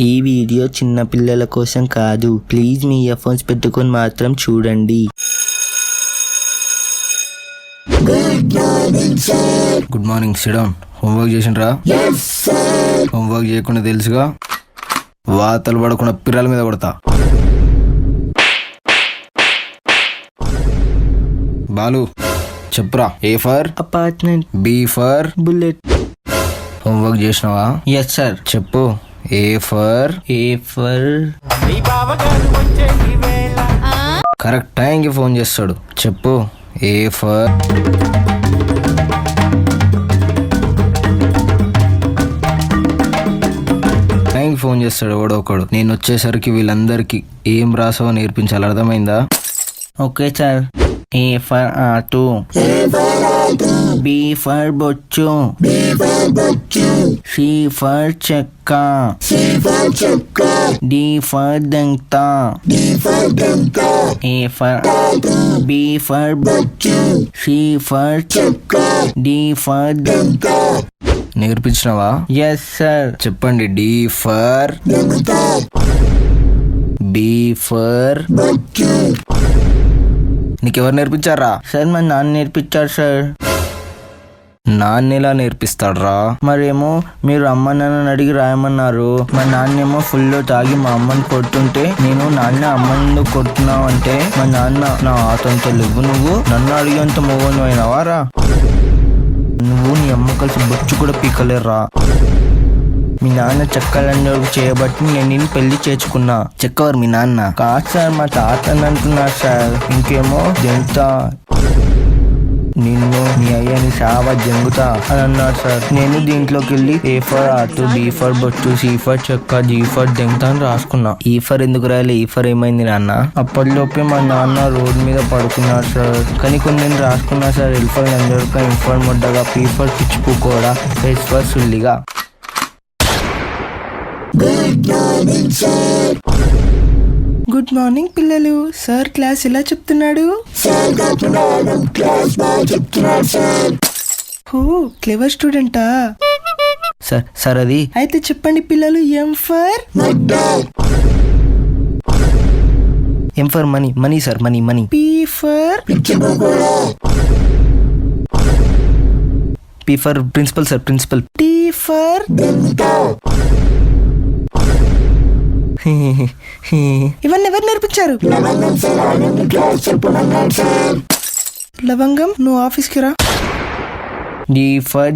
ఈ వీడియో చిన్న పిల్లల కోసం కాదు. ప్లీజ్ మీ ఇయర్ ఫోన్స్ పెట్టుకొని మాత్రం చూడండి. Good morning. సిడౌన్. హోంవర్క్ చేసిండ్రా? హోంవర్క్ చేయకుండా తెలుసుగా, వాతలు పడకుండా పిల్లల మీద కొడతా. బాలు చెప్పురా. A for apartment, B for bullet. Homework చేసినావా? Yes sir. చెప్పు. ఏ ఫర్ కరెక్ట్ టైంకి ఫోన్ చేస్తాడు. చెప్పు. ఏ ఫర్ టైంకి ఫోన్ చేస్తాడు ఎవడో ఒకడు. నేను వచ్చేసరికి వీళ్ళందరికీ ఏం రాసావో నేర్పించాలి, అర్థమైందా? Okay sir. A for auto, B for బొచ్చు, సి ఫర్ చెక్క, డి ఫర్ దంత, ఏ ఫర్, బి ఫర్ బొచ్చు, సి ఫర్ చెక్క, డి ఫర్ దంత. నేర్పించినావా? Yes sir. చెప్పండి. D for, B for. నీకెవరు నేర్పించారా? సార్ మా నాన్న నేర్పించారు సార్. నాన్నెలా నేర్పిస్తాడ్రా? మరేమో మీరు అమ్మ నాన్నని అడిగి రాయమన్నారు. మా నాన్నేమో ఫుల్ తాగి మా అమ్మని కొడుతుంటే నేను నాన్న అమ్మని కొడుతున్నావు అంటే మా నాన్న, నా ఆతంతో లేవు, నువ్వు నన్ను అడిగేంత మొగను అయినవారా? నువ్వు నీ అమ్మ కలిసి బొచ్చు కూడా పీకలేరా. మీ నాన్న చెక్కలందరూ చేయబట్టి నేను నిన్ను పెళ్లి చేసుకున్నా. చెక్కవారు మీ నాన్న? కాదు సార్, మా తాతని అంటున్నారు సార్. ఇంకేమో జంత నిన్ను నీ అయ్యని సావా జంగుతా అని అన్నారు సార్. నేను దీంట్లోకి వెళ్ళి A for auto, B for బొట్టు, సి ఫర్ చెక్క, జీ ఫర్ దెంగతా అని రాసుకున్నా. ఈ ఫర్ ఎందుకు రాయలే? ఈ ఫర్ ఏమైంది నాన్న? అప్పటిలోపే మా నాన్న రోడ్ మీద పడుకున్నారు సార్. కానీ కొన్ని నేను రాసుకున్నా సార్. ఎల్ ఫర్ నంజరక, ఎం ఫర్ మొడ్డగా, పి ఫర్ పిచ్చుకు కూడా, ఎస్ ఫర్ సుల్లిగా. గుడ్ మార్నింగ్ పిల్లలు. సార్ క్లాస్ ఎలా చెప్తున్నాడు? ఓ క్లెవర్ స్టూడెంటా? సార్ సార్ అది అయితే చెప్పండి పిల్లలు. M for money. Money sir, money money. P for P for principal sir, principal. T for ఇవన్నీ ఎవరు నేర్పించారు? లవంగం, నువ్వు ఆఫీస్కి రా. D for